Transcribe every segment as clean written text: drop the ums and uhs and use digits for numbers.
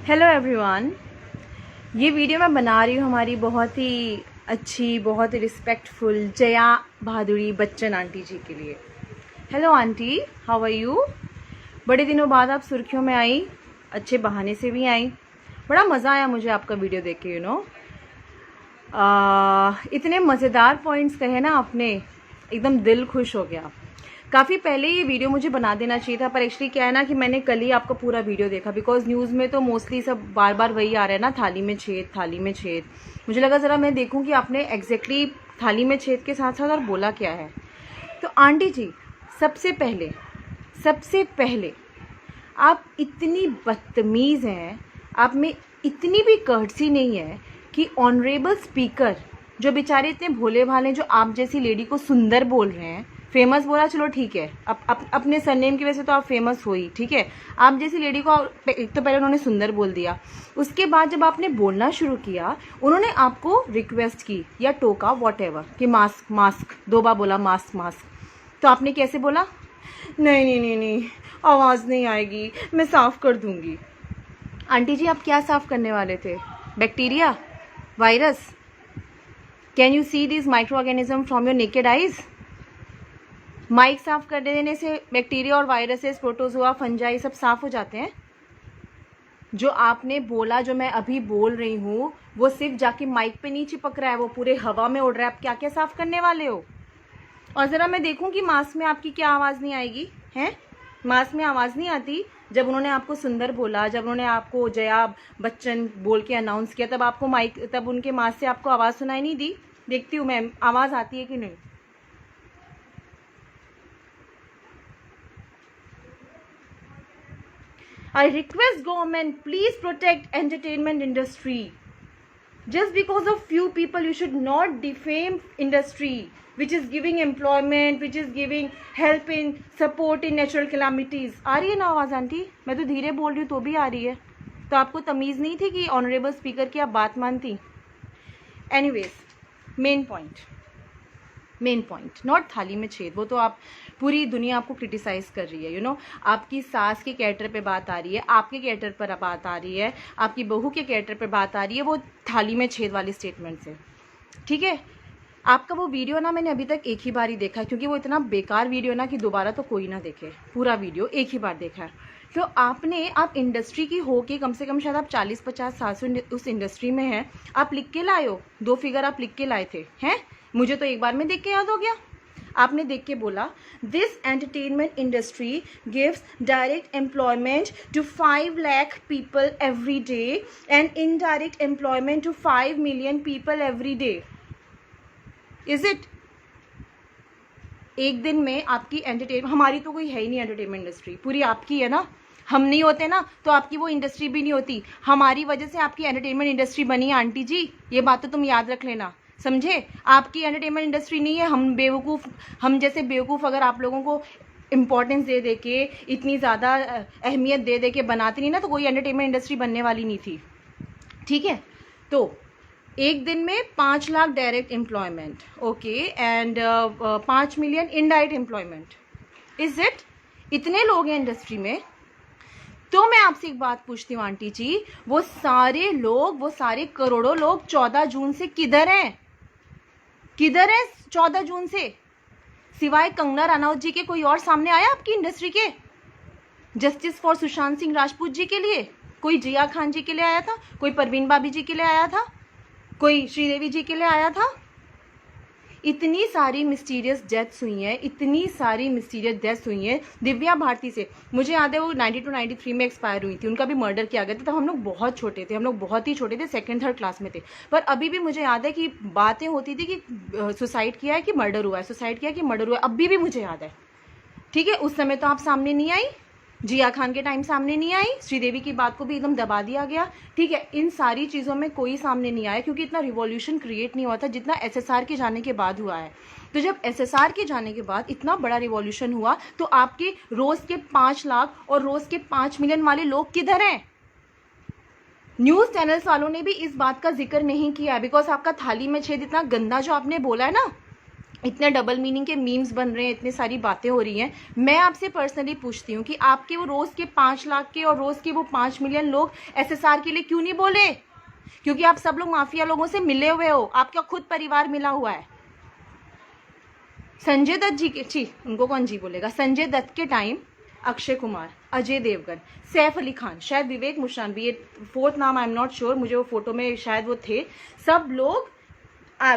Hello everyone. ये video मैं बना रही हूँ हमारी बहुत ही अच्छी, बहुत ही रिस्पेक्टफुल जया भादुरी बच्चन आंटी जी के लिए। Hello aunty, how are you? बड़े दिनों बाद आप सुर्खियों में आई, अच्छे बहाने से भी आई। बड़ा मज़ा आया मुझे आपका वीडियो देख के। इतने मज़ेदार पॉइंट्स कहे ना आपने, एकदम दिल खुश हो गया। काफ़ी पहले ये वीडियो मुझे बना देना चाहिए था, पर एक्चुअली क्या है ना कि मैंने कल ही आपका पूरा वीडियो देखा, बिकॉज न्यूज़ में तो मोस्टली सब बार बार वही आ रहा है ना, थाली में छेद, थाली में छेद। मुझे लगा ज़रा मैं देखूं कि आपने एग्जैक्टली थाली में छेद के साथ साथ और बोला क्या है। तो आंटी जी, सबसे पहले आप इतनी बदतमीज़ हैं, आप में इतनी भी कर्टसी नहीं है कि ऑनरेबल स्पीकर जो बेचारे इतने भोले भाले, जो आप जैसी लेडी को सुंदर बोल रहे हैं, फेमस बोला चलो ठीक है, अपने सरनेम की वजह से तो आप फेमस हो ही, ठीक है। आप जैसी लेडी को एक तो पहले उन्होंने सुंदर बोल दिया, उसके बाद जब आपने बोलना शुरू किया उन्होंने आपको रिक्वेस्ट की या टोका वॉटएवर कि मास्क मास्क, 2 बार बोला मास्क मास्क। तो आपने कैसे बोला? नहीं नहीं नहीं नहीं, आवाज़ नहीं आएगी, मैं साफ कर दूंगी। आंटी जी, आप क्या साफ करने वाले थे? Bacteria, virus? Can you see this micro organism from your naked eyes? Mic साफ कर देने से बैक्टीरिया और वायरसेस, प्रोटोजोआ, फंजाई सब साफ हो जाते हैं? जो आपने बोला, जो मैं अभी बोल रही हूँ, वो सिर्फ जाके माइक पे नहीं चिपक रहा है, वो पूरे हवा में उड़ रहा है। आप क्या क्या साफ करने वाले हो? और ज़रा मैं देखूं कि मास्क में आपकी क्या आवाज़ नहीं आएगी। हैं, मास्क में आवाज़ नहीं आती? जब उन्होंने आपको सुंदर बोला, जब उन्होंने आपको जया बच्चन बोल के अनाउंस किया, तब आपको माइक, तब उनके मास्क से आपको आवाज़ सुनाई नहीं दी? देखती हूँ मैं आवाज़ आती है कि नहीं। I request government, please protect entertainment industry. Just because of few people, you should not defame industry, which is giving employment, which is giving help in support in natural calamities. आ रही है ना आवाज़ आंटी? मैं तो धीरे बोल रही हूँ तो भी आ रही है। तो आपको तमीज़ नहीं थी कि ऑनरेबल स्पीकर की आप बात मानती? एनीवेज, मेन पॉइंट, नॉट थाली में छेद। वो तो आप, पूरी दुनिया आपको क्रिटिसाइज कर रही है। आपकी सास के कैरेक्टर पे बात आ रही है, आपके कैरेक्टर पर बात आ रही है, आपकी बहू के कैरेक्टर पर बात आ रही है, वो थाली में छेद वाली स्टेटमेंट से, ठीक है। आपका वो वीडियो ना मैंने अभी तक एक ही बार ही देखा, क्योंकि वो इतना बेकार वीडियो ना कि दोबारा तो कोई ना देखे। पूरा वीडियो एक ही बार देखा है। तो आप इंडस्ट्री की हो के, कम से कम शायद आप 40-50 साल से उस इंडस्ट्री में हैं, आप लिख के लाए हो, 2 फिगर आप लिख के लाए थे, हैं? मुझे तो एक बार में देख के याद हो गया। आपने देख के बोला, this entertainment industry gives direct employment to 5 lakh people every day and indirect employment to 5 million people every day. Is it? एक दिन में आपकी हमारी तो कोई है ही नहीं एंटरटेनमेंट इंडस्ट्री, पूरी आपकी है ना। हम नहीं होते ना तो आपकी वो इंडस्ट्री भी नहीं होती। हमारी वजह से आपकी एंटरटेनमेंट इंडस्ट्री बनी है आंटी जी, ये बात तो तुम याद रख लेना, समझे? आपकी एंटरटेनमेंट इंडस्ट्री नहीं है। हम जैसे बेवकूफ़ अगर आप लोगों को इम्पोर्टेंस दे दे के, इतनी ज़्यादा अहमियत दे दे के बनाती नहीं ना, तो कोई एंटरटेनमेंट इंडस्ट्री बनने वाली नहीं थी, ठीक है। तो एक दिन में 5 lakh direct employment, okay, and 5 million indirect employment. Is it? इतने लोग हैं इंडस्ट्री में। तो मैं आपसे एक बात पूछती हूँ आंटी जी, वो सारे लोग, वो सारे करोड़ों लोग 14 जून से किधर हैं? किधर है 14 जून से? सिवाय कंगना रनौत जी के कोई और सामने आया आपकी इंडस्ट्री के? जस्टिस फॉर सुशांत सिंह राजपूत जी के लिए कोई जिया खान जी के लिए आया था? कोई परवीन भाभी जी के लिए आया था? कोई श्रीदेवी जी के लिए आया था? इतनी सारी मिस्टीरियस डेथ्स हुई हैं, इतनी सारी मिस्टीरियस डेथ्स हुई हैं। दिव्या भारती से मुझे याद है, वो 92-93 में एक्सपायर हुई थी, उनका भी मर्डर किया गया था। तब हम लोग बहुत छोटे थे, हम लोग बहुत ही छोटे थे, 2nd-3rd क्लास में थे। पर अभी भी मुझे याद है कि बातें होती थी कि सुसाइड किया है कि मर्डर हुआ है, सुसाइड किया कि मर्डर हुआ है, अभी भी मुझे याद है, ठीक है। उस समय तो आप सामने नहीं आई, जिया खान के टाइम सामने नहीं आई, श्रीदेवी की बात को भी एकदम दबा दिया गया, ठीक है। इन सारी चीज़ों में कोई सामने नहीं आया, क्योंकि इतना रिवॉल्यूशन क्रिएट नहीं हुआ था जितना एसएसआर के जाने के बाद हुआ है। तो जब एसएसआर के जाने के बाद इतना बड़ा रिवॉल्यूशन हुआ, तो आपके रोज़ के 5 लाख और रोज़ के 5 मिलियन वाले लोग किधर हैं? न्यूज़ चैनल्स वालों ने भी इस बात का जिक्र नहीं किया, बिकॉज आपका थाली में छेद इतना गंदा जो आपने बोला है ना, इतने डबल मीनिंग के मीम्स बन रहे हैं, इतनी सारी बातें हो रही हैं। मैं आपसे पर्सनली पूछती हूँ कि आपके वो रोज़ के 5 लाख के और रोज़ के वो 5 मिलियन लोग एसएसआर के लिए क्यों नहीं बोले? क्योंकि आप सब लोग माफिया लोगों से मिले हुए हो, आपका खुद परिवार मिला हुआ है। संजय दत्त जी के, जी उनको कौन जी बोलेगा, संजय दत्त के टाइम अक्षय कुमार, अजय देवगन, सैफ अली खान, शायद विवेक मुशानवी, ये फोर्थ नाम आई एम नॉट श्योर, मुझे वो फोटो में शायद वो थे, सब लोग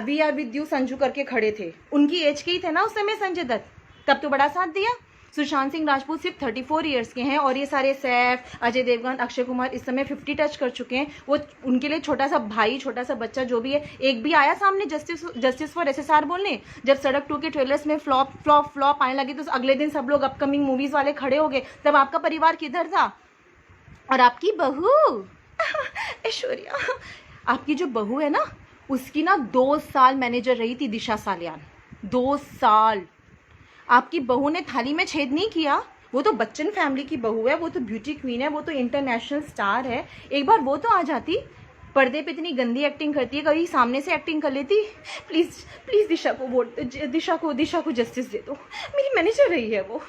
we are with you Sanju करके खड़े थे। उनकी एज के ही थे ना उस समय संजय दत्त, तब तो बड़ा साथ दिया। सुशांत सिंह राजपूत सिर्फ 34 ईयर्स के हैं और ये सारे सैफ, अजय देवगन, अक्षय कुमार इस समय 50 टच कर चुके हैं। वो उनके लिए छोटा सा भाई, छोटा सा बच्चा जो भी है, एक भी आया सामने जस्टिस फॉर एसएसआर बोलने? जब सड़क 2 के ट्रेलर्स में फ्लॉप आने लगी तो अगले दिन सब लोग अपकमिंग मूवीज वाले खड़े हो गए, तब आपका परिवार किधर था? और आपकी बहू ऐश्वर्या, आपकी जो बहू है ना, उसकी ना 2 साल मैनेजर रही थी दिशा सालियान, 2 साल। आपकी बहू ने थाली में छेद नहीं किया। वो तो बच्चन फैमिली की बहू है, वो तो ब्यूटी क्वीन है, वो तो इंटरनेशनल स्टार है। एक बार वो तो आ जाती, पर्दे पे इतनी गंदी एक्टिंग करती है, कभी सामने से एक्टिंग कर लेती। प्लीज प्लीज दिशा को वोट, दिशा को जस्टिस दे दो, मेरी मैनेजर रही है वो।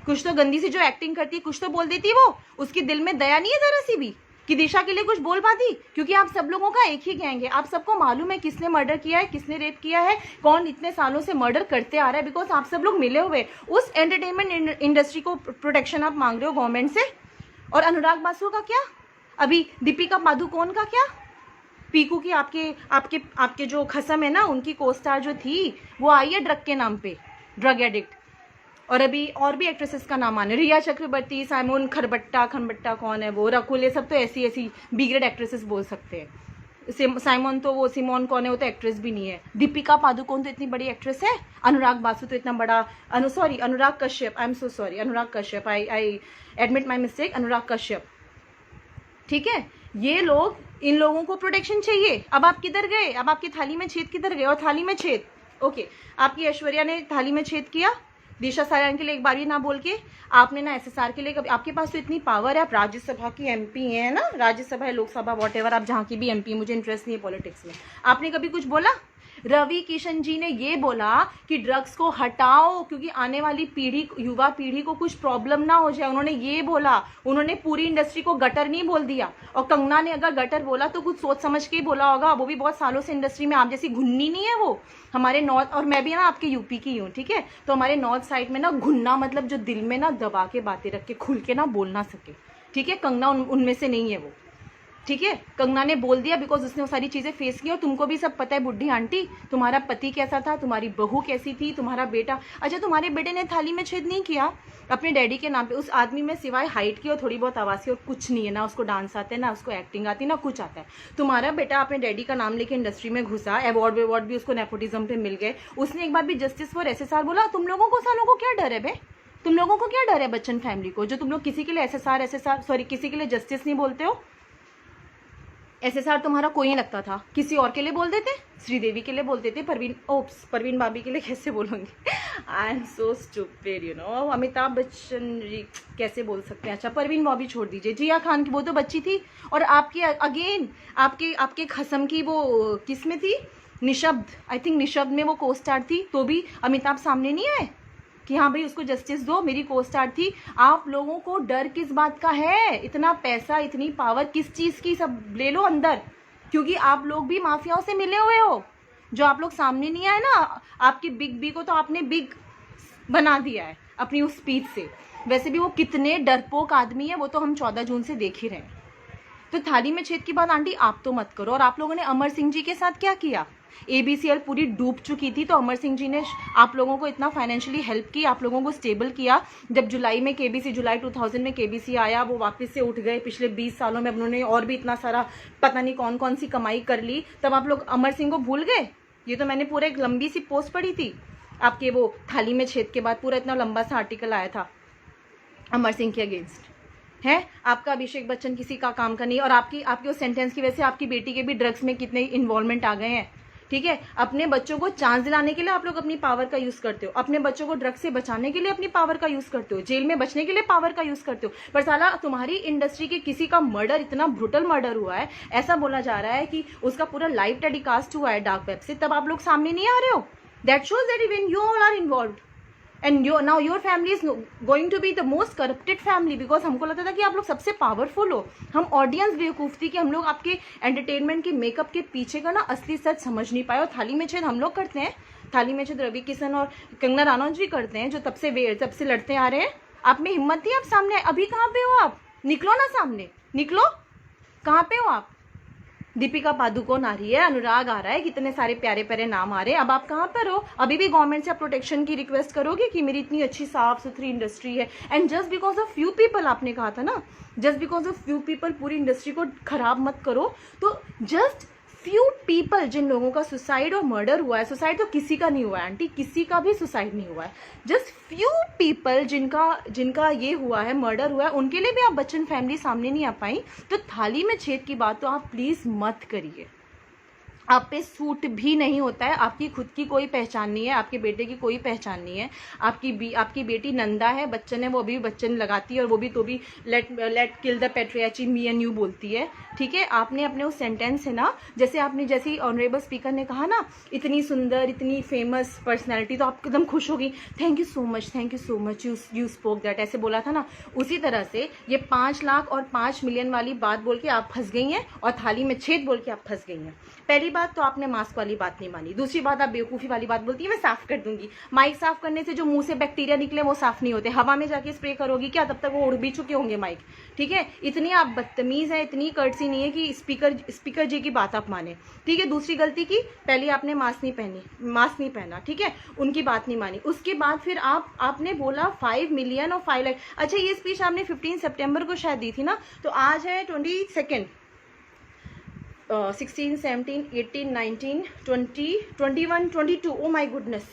कुछ तो गंदी सी जो एक्टिंग करती है, कुछ तो बोल देती वो। उसकी दिल में दया नहीं है जरा सी भी कि दिशा के लिए कुछ बोल पाती? क्योंकि आप सब लोगों का एक ही गैंग है, आप सबको मालूम है किसने मर्डर किया है, किसने रेप किया है, कौन इतने सालों से मर्डर करते आ रहा है, बिकॉज आप सब लोग मिले हुए। उस एंटरटेनमेंट इंडस्ट्री को प्रोटेक्शन आप मांग रहे हो गवर्नमेंट से। और अनुराग बासु का क्या? अभी दीपिका पादुकोण का क्या? पीकू की आपके जो खसम है ना, उनकी कोस्टार जो थी वो आई है ड्रग के नाम पे, ड्रग एडिक्ट। और अभी और भी एक्ट्रेसेस का नाम आने, रिया चक्रवर्ती, साइमोन खनबट्टा कौन है वो, रकुल, ये सब तो ऐसी बी ग्रेड एक्ट्रेसेस बोल सकते हैं। साइमोन तो वो, सिमोन कौन है, वो तो एक्ट्रेस भी नहीं है। दीपिका पादुकोण तो इतनी बड़ी एक्ट्रेस है। अनुराग बासु तो इतना बड़ा, Anurag Kashyap, I am so sorry, Anurag Kashyap, I admit my mistake, Anurag Kashyap. ठीक है, ये लोग, इन लोगों को प्रोटेक्शन चाहिए। अब आप किधर गए? अब आपकी थाली में छेद किधर गए? और थाली में छेद, ओके, आपकी ऐश्वर्या ने थाली में छेद किया दिशा सालियान के लिए एक बार भी ना बोल के। आपने ना एसएसआर के लिए कभी, आपके पास तो इतनी पावर है, आप राज्यसभा की एमपी हैं ना, राज्यसभा है, लोकसभा, वॉटेवर, आप जहाँ की भी एमपी, मुझे इंटरेस्ट नहीं है पॉलिटिक्स में। आपने कभी कुछ बोला? रवि किशन जी ने ये बोला कि ड्रग्स को हटाओ क्योंकि आने वाली पीढ़ी, युवा पीढ़ी को कुछ प्रॉब्लम ना हो जाए, उन्होंने ये बोला। उन्होंने पूरी इंडस्ट्री को गटर नहीं बोल दिया। और कंगना ने अगर गटर बोला तो कुछ सोच समझ के ही बोला होगा, वो भी बहुत सालों से इंडस्ट्री में, आप जैसी घुन्नी नहीं है वो। हमारे नॉर्थ, और मैं भी ना आपके यूपी की हूँ, ठीक है, तो हमारे नॉर्थ साइड में ना घुन्ना मतलब जो दिल में ना दबा के बातें रख के खुल के ना बोल ना सके, ठीक है। कंगना उनमें से नहीं है वो, ठीक है। कंगना ने बोल दिया बिकॉज उसने वो सारी चीजें फेस की। और तुमको भी सब पता है बुढ़ी आंटी, तुम्हारा पति कैसा था, तुम्हारी बहू कैसी थी, तुम्हारा बेटा, अच्छा तुम्हारे बेटे ने थाली में छेद नहीं किया अपने डैडी के नाम पे। उस आदमी में सिवाय हाइट की और थोड़ी बहुत आवाज की और कुछ नहीं है, ना उसको डांस आता है, ना उसको एक्टिंग आती, ना कुछ आता है। तुम्हारा बेटा अपने डैडी का नाम लेके इंडस्ट्री में घुसा, अवार्ड भी उसको नेपोटिज्म पे मिल गए। उसने एक बार भी जस्टिस फॉर एसएसआर बोला? तुम लोगों को, सालों को क्या डर है बे? तुम लोगों को क्या डर है बच्चन फैमिली को, जो तुम लोग किसी के लिए किसी के लिए जस्टिस नहीं बोलते हो? एसएसआर तुम्हारा कोई नहीं लगता था, किसी और के लिए बोल देते, श्रीदेवी के लिए बोलते थे, परवीन भाभी के लिए कैसे बोलोगे? I am so stupid, you know. Amitabh Bachchan ji कैसे बोल सकते हैं? अच्छा परवीन भाभी छोड़ दीजिए, जिया खान की वो तो बच्ची थी। और आपके अगेन आपके खसम की वो किस में थी, निशब्द, आई थिंक निशब्द में वो को स्टार थी, तो भी अमिताभ सामने नहीं आए कि हाँ भाई उसको जस्टिस दो, मेरी को स्टार थी। आप लोगों को डर किस बात का है? इतना पैसा, इतनी पावर किस चीज की, सब ले लो अंदर, क्योंकि आप लोग भी माफियाओं से मिले हुए हो। जो आप लोग सामने नहीं आए ना, आपकी बिग बी को तो आपने बिग बना दिया है अपनी उस स्पीच से। वैसे भी वो कितने डरपोक आदमी है, वो तो हम 14 जून से देख ही रहे हैं। तो थाली में छेद की बात आंटी आप तो मत करो। और आप लोगों ने अमर सिंह जी के साथ क्या किया? एबीसीएल पूरी डूब चुकी थी, तो अमर सिंह जी ने आप लोगों को इतना फाइनेंशियली हेल्प की, आप लोगों को स्टेबल किया। जब जुलाई 2000 में केबीसी आया, वो वापस से उठ गए। पिछले 20 सालों में उन्होंने और भी इतना सारा पता नहीं कौन कौन सी कमाई कर ली, तब आप लोग अमर सिंह को भूल गए। ये तो मैंने पूरा एक लंबी सी पोस्ट पढ़ी थी आपके वो थाली में छेद के बाद, पूरा इतना लंबा सा आर्टिकल आया था अमर सिंह के अगेंस्ट है। आपका अभिषेक बच्चन किसी का काम का नहीं। और आपकी उस सेंटेंस की वजह से आपकी बेटी के भी ड्रग्स में कितने इन्वॉल्वमेंट आ गए हैं, ठीक है। अपने बच्चों को चांस दिलाने के लिए आप लोग अपनी पावर का यूज करते हो, अपने बच्चों को ड्रग्स से बचाने के लिए अपनी पावर का यूज करते हो, जेल में बचने के लिए पावर का यूज करते हो। पर साला तुम्हारी इंडस्ट्री के किसी का मर्डर, इतना ब्रूटल मर्डर हुआ है, ऐसा बोला जा रहा है कि उसका पूरा लाइव टेलीकास्ट हुआ है डार्क वेब से, तब आप लोग सामने नहीं आ रहे हो। That shows that even you all are involved. And now your family is going to be the most corrupted family, because हमको लगता था कि आप लोग सबसे पावरफुल हो. हम ऑडियंस बेवकूफ़ थी कि हम लोग आपके एंटरटेनमेंट के मेकअप के पीछे का ना असली सच समझ नहीं पाए. और थाली में छेद हम लोग करते हैं, थाली में छेद रवि किशन और कंगना रनौत भी करते हैं, जो तब से लड़ते आ रहे हैं. आप में हिम्मत थी, आप सामने. अभी कहाँ पे हो आप? निकलो ना सामने, निकलो. कहाँ पे हो आप? दीपिका पादुकोण आ रही है, अनुराग आ रहा है, कितने सारे प्यारे प्यारे नाम आ रहे हैं. अब आप कहाँ पर हो? अभी भी गवर्नमेंट से आप प्रोटेक्शन की रिक्वेस्ट करोगे कि मेरी इतनी अच्छी साफ सुथरी इंडस्ट्री है, and just because of few people, आपने कहा था ना, just because of few people पूरी इंडस्ट्री को खराब मत करो. तो जस्ट फ्यू पीपल, जिन लोगों का सुसाइड और मर्डर हुआ है, सुसाइड तो किसी का नहीं हुआ है आंटी, किसी का भी सुसाइड नहीं हुआ है, जस्ट फ्यू पीपल जिनका ये हुआ है, मर्डर हुआ है, उनके लिए भी आप बच्चन फैमिली सामने नहीं आ पाई. तो थाली में छेद की बात तो आप प्लीज मत करिए. आप पे सूट भी नहीं होता है. आपकी खुद की कोई पहचान नहीं है, आपके बेटे की कोई पहचान नहीं है. आपकी बेटी नंदा है, बच्चन है, वो अभी बच्चन लगाती है, और वो भी तो भी let kill the patriarchy, me and you बोलती है. ठीक है, आपने अपने उस सेंटेंस से ना, जैसे ऑनरेबल स्पीकर ने कहा ना, इतनी सुंदर, इतनी फेमस पर्सनैलिटी, तो आप एकदम खुश होगी. Thank you so much, you spoke that, ऐसे बोला था ना. उसी तरह से ये 5 लाख और 5 मिलियन वाली बात बोल के आप फंस गई हैं, और थाली में छेद बोल के आप फंस गई हैं. पहली बात तो आपने मास्क वाली बात नहीं मानी. दूसरी बात, आप बेवकूफ़ी वाली बात बोलती है मैं साफ कर दूंगी. माइक साफ करने से जो मुंह से बैक्टीरिया निकले वो साफ नहीं होते. हवा में जाके स्प्रे करोगी क्या? तब तक वो उड़ भी चुके होंगे माइक. ठीक है, इतनी आप बदतमीज है, इतनी कर्टसी नहीं है कि स्पीकर जी की बात आप माने. ठीक है, दूसरी गलती की, पहले आपने मास्क नहीं पहना. ठीक है, उनकी बात नहीं मानी. उसके बाद फिर आपने बोला 5 मिलियन और 5 लाख. अच्छा, ये स्पीच आपने 15 सितंबर को शायद दी थी ना, तो आज है 22, 16, 17, 18, 19, 20, 21, 22. Oh my goodness,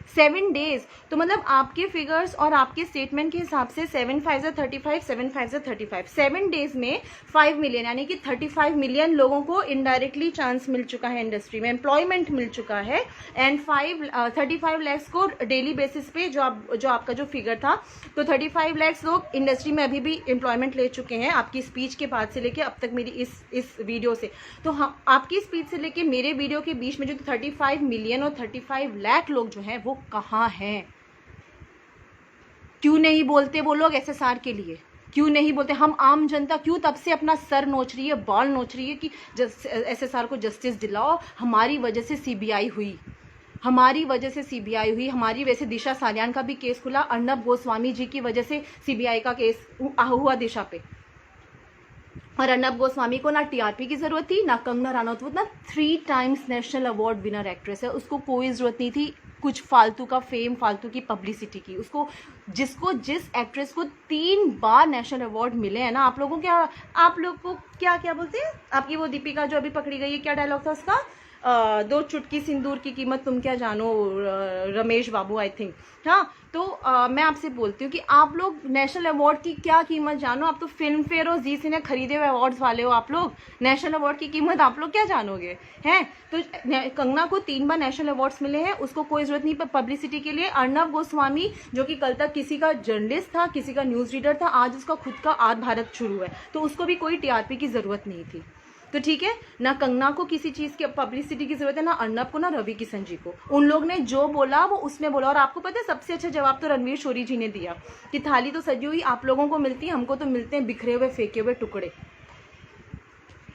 7 days. तो मतलब आपके फिगर्स और आपके स्टेटमेंट के हिसाब से 7 5 35, 7 5 35, 7 डेज में 5 मिलियन, यानी कि 35 मिलियन लोगों को इनडायरेक्टली चांस मिल चुका है, इंडस्ट्री में एम्प्लॉयमेंट मिल चुका है. एंड 35 लैक्स को डेली बेसिस पे, जो आपका जो फिगर था, तो 35 लैक्स लोग इंडस्ट्री में अभी भी एम्प्लॉयमेंट ले चुके हैं आपकी स्पीच के बाद से लेके अब तक मेरी इस वीडियो से. तो हम आपकी स्पीच से लेके मेरे वीडियो के बीच में जो 35 मिलियन और 35 लाख लोग जो हैं वो कहाँ हैं? क्यों नहीं बोलते वो लोग एसएसआर के लिए? क्यों नहीं बोलते? हम आम जनता क्यों तब से अपना सर नोच रही है, बाल नोच रही है कि एसएसआर को जस्टिस दिलाओ. हमारी वजह से सीबीआई हुई, हमारी वजह से दिशा सालियान का भी केस खुला. अर्नब गोस्वामी जी की वजह से सीबीआई का केस हुआ दिशा पे. और अर्नब गोस्वामी को ना टीआरपी की जरूरत थी, ना कंगना रनौत, वो ना 3 times national award winner actress है, उसको कोई जरूरत नहीं थी कुछ फालतू का फेम, फालतू की पब्लिसिटी की. जिस एक्ट्रेस को 3 बार नेशनल अवार्ड मिले हैं ना, आप लोग को क्या बोलते हैं, आपकी वो दीपिका जो अभी पकड़ी गई है, क्या डायलॉग था उसका, 2 चुटकी सिंदूर की कीमत तुम क्या जानो, रमेश बाबू आई थिंक. हाँ, तो मैं आपसे बोलती हूँ कि आप लोग नेशनल अवार्ड की क्या कीमत जानो. आप तो फिल्म फेयर और जी सिने खरीदे हुए अवार्ड्स वाले हो. आप लोग नेशनल अवार्ड की कीमत आप लोग क्या जानोगे हैं? तो कंगना को 3 बार नेशनल अवार्ड्स मिले हैं, उसको कोई जरूरत नहीं पब्लिसिटी के लिए. अर्नब गोस्वामी जो कि कल तक किसी का जर्नलिस्ट था, किसी का न्यूज़ रीडर था, आज उसका खुद का आद भारत शुरू है, तो उसको भी कोई टीआरपी की जरूरत नहीं थी. तो ठीक है ना, कंगना को किसी चीज़ की पब्लिसिटी की जरूरत है, ना अर्नब को, ना रवि किशन जी को. उन लोग ने जो बोला वो उसमें बोला. और आपको पता है सबसे अच्छा जवाब तो रणवीर शोरी जी ने दिया कि थाली तो सजी हुई आप लोगों को मिलती है, हमको तो मिलते हैं बिखरे हुए फेंके हुए टुकड़े.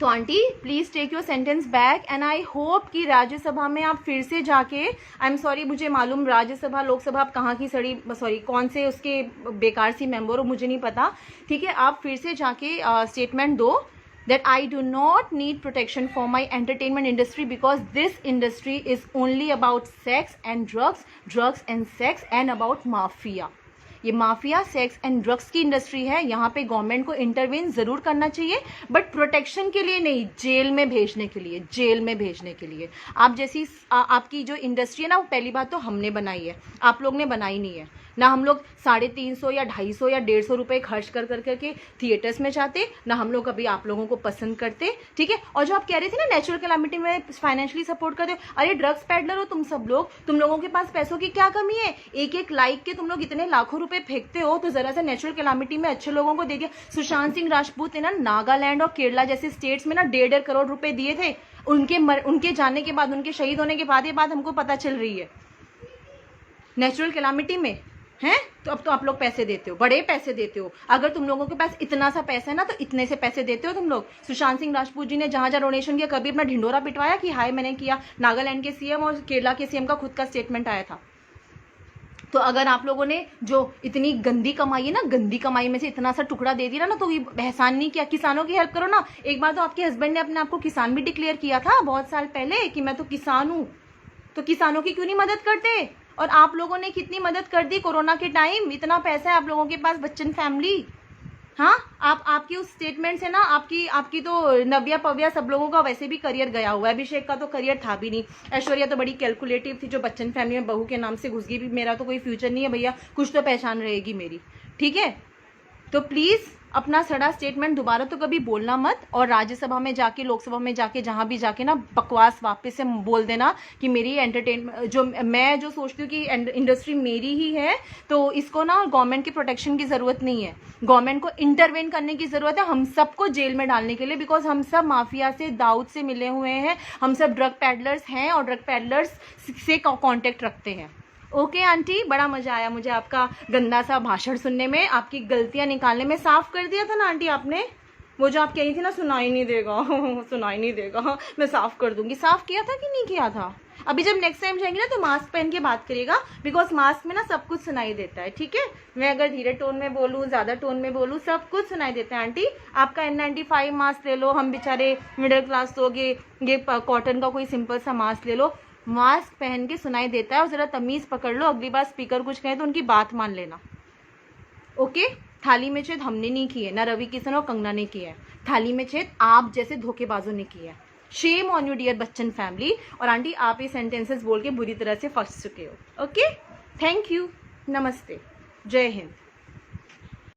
तो aunty please take your sentence back, and I hope कि राज्यसभा में आप फिर से जाके, आई एम सॉरी, मुझे मालूम राज्यसभा लोकसभा आप कहाँ की कौन से उसके बेकार सी मेंबर हो, मुझे नहीं पता. ठीक है, आप फिर से जाके स्टेटमेंट दो that I do not need protection for my entertainment industry because this industry is only about sex and drugs and sex and about mafia. ये माफिया, सेक्स एंड ड्रग्स की इंडस्ट्री है. यहाँ पे गवर्नमेंट को intervene जरूर करना चाहिए, but protection के लिए नहीं, जेल में भेजने के लिए. आप जैसी आपकी जो इंडस्ट्री है ना, वो पहली बात तो हमने बनाई है, आप लोग ने बनाई नहीं है. ना हम लोग 350 या 250 या 150 रुपए खर्च कर करके थिएटर्स में जाते, ना हम लोग अभी आप लोगों को पसंद करते, ठीक है। और जो आप कह रहे थे ना नेचुरल कैलामिटी में फाइनेंशियली सपोर्ट करते हो, अरे ड्रग्स पैडलर हो तुम सब लोग, तुम लोगों के पास पैसों की क्या कमी है? एक एक लाइक के तुम लोग इतने लाखों रुपए फेंकते हो, तो जरा सा नेचुरल कैलामिटी में अच्छे लोगों को दे दिया। सुशांत सिंह राजपूत ने ना नागालैंड और केरला जैसे स्टेट्स में ना 1.5 करोड़ रुपए दिए थे। उनके जाने के बाद, उनके शहीद होने के बाद ये बात हमको पता चल रही है। नेचुरल कैलामिटी में हैं, तो अब तो आप लोग पैसे देते हो, बड़े पैसे देते हो। अगर तुम लोगों के पास इतना सा पैसा है ना, तो इतने से पैसे देते हो तुम लोग। सुशांत सिंह राजपूत जी ने जहां जहां डोनेशन किया, कभी अपना ढिंडोरा पिटवाया कि हाय मैंने किया? नागालैंड के सीएम और केरला के सीएम का खुद का स्टेटमेंट आया था। तो अगर आप लोगों ने जो इतनी गंदी कमाई है ना, गंदी कमाई में से इतना सा टुकड़ा दे दिया ना, तो ये एहसान नहीं किया। किसानों की हेल्प करो ना। एक बार तो आपके हस्बैंड ने अपने आप को किसान भी डिक्लेयर किया था बहुत साल पहले कि मैं तो किसान हूं। तो किसानों की क्यों नहीं मदद करते? और आप लोगों ने कितनी मदद कर दी कोरोना के टाइम। इतना पैसा है आप लोगों के पास, बच्चन फैमिली। हाँ, आपकी उस स्टेटमेंट से ना आपकी तो नव्या पव्या सब लोगों का वैसे भी करियर गया हुआ है। अभिषेक का तो करियर था भी नहीं। ऐश्वर्या तो बड़ी कैलकुलेटिव थी, जो बच्चन फैमिली में बहू के नाम से घुस गई। भी मेरा तो कोई फ्यूचर नहीं है भैया, कुछ तो पहचान रहेगी मेरी, ठीक है। तो प्लीज अपना सड़ा स्टेटमेंट दोबारा तो कभी बोलना मत। और राज्यसभा में जाके, लोकसभा में जाके, जहां भी जाके ना बकवास वापस से बोल देना कि मेरी एंटरटेनमेंट, जो मैं जो सोचती हूँ कि इंडस्ट्री मेरी ही है, तो इसको ना गवर्नमेंट की प्रोटेक्शन की जरूरत नहीं है। गवर्नमेंट को इंटरवेन करने की जरूरत है हम सबको जेल में डालने के लिए, बिकॉज हम सब माफिया से, दाऊद से मिले हुए हैं। हम सब ड्रग पैडलर्स हैं और ड्रग पैडलर्स से कॉन्टेक्ट रखते हैं। ओके आंटी, बड़ा मजा आया मुझे आपका गंदा सा भाषण सुनने में, आपकी गलतियां निकालने में। साफ कर दिया था ना आंटी आपने? वो जो आप कही थी ना सुनाई नहीं देगा सुनाई नहीं देगा, मैं साफ कर दूंगी। साफ किया था कि नहीं किया था? अभी जब नेक्स्ट टाइम जाएंगे ना, तो मास्क पहन के बात करिएगा, बिकॉज मास्क में ना सब कुछ सुनाई देता है, ठीक है। मैं अगर धीरे टोन में बोलूँ, ज्यादा टोन में बोलूँ, सब कुछ सुनाई देता है। आंटी आपका N95 मास्क ले लो, हम बेचारे मिडिल क्लास लोग ये कॉटन का कोई सिंपल सा मास्क ले लो। मास्क पहन के सुनाई देता है। और जरा तमीज पकड़ लो, अगली बार स्पीकर कुछ कहे तो उनकी बात मान लेना, ओके। थाली में छेद हमने नहीं की है, ना रवि किशन और कंगना ने की है। थाली में छेद आप जैसे धोखेबाजों ने की है। Shame on you dear Bachchan family. और आंटी आप ये सेंटेंसेस बोल के बुरी तरह से फंस चुके हो, ओके। थैंक यू, नमस्ते, जय हिंद।